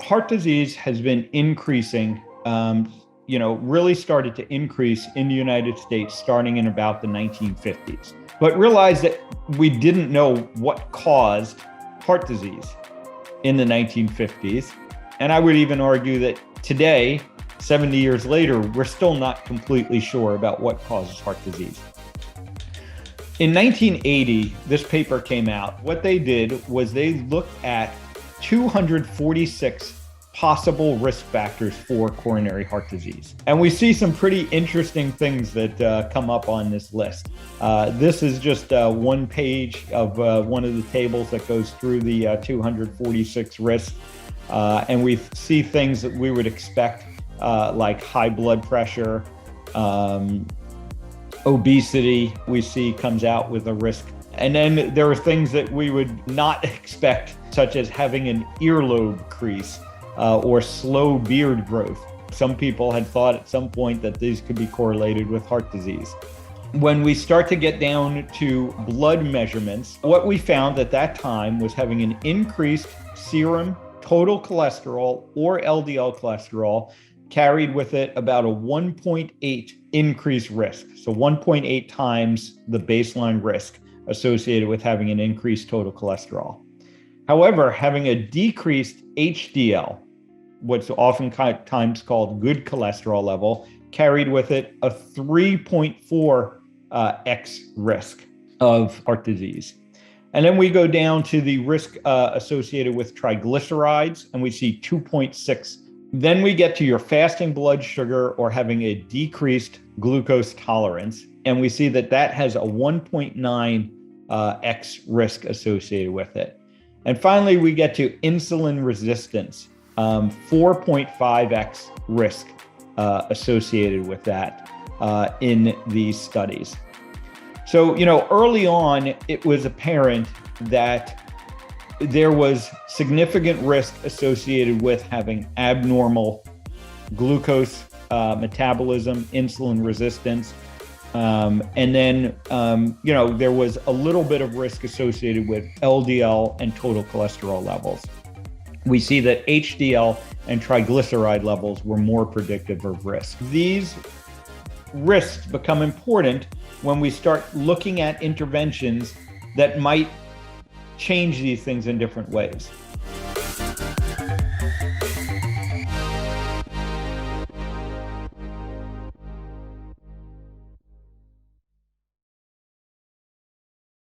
heart disease has been increasing, really started to increase in the United States starting in about the 1950s. But realized that we didn't know what caused heart disease in the 1950s. And I would even argue that today, 70 years later, we're still not completely sure about what causes heart disease. In 1980, this paper came out. What they did was they looked at 246 possible risk factors for coronary heart disease. And we see some pretty interesting things that come up on this list. This is just one page of one of the tables that goes through the 246 risks. And we see things that we would expect, like high blood pressure, obesity, we see comes out with a risk. And then there are things that we would not expect, such as having an earlobe crease or slow beard growth. Some people had thought at some point that these could be correlated with heart disease. When we start to get down to blood measurements, what we found at that time was having an increased serum total cholesterol or LDL cholesterol carried with it about a 1.8 increased risk. So 1.8 times the baseline risk associated with having an increased total cholesterol. However, having a decreased HDL, what's oftentimes called good cholesterol level, carried with it a 3.4x risk of heart disease. And then we go down to the risk associated with triglycerides, and we see 2.6. Then we get to your fasting blood sugar or having a decreased glucose tolerance, and we see that that has a 1.9x risk associated with it. And finally, we get to insulin resistance, 4.5x risk associated with that in these studies. So, early on, it was apparent that there was significant risk associated with having abnormal glucose metabolism, insulin resistance. And then, there was a little bit of risk associated with LDL and total cholesterol levels. We see that HDL and triglyceride levels were more predictive of risk. These risks become important when we start looking at interventions that might change these things in different ways.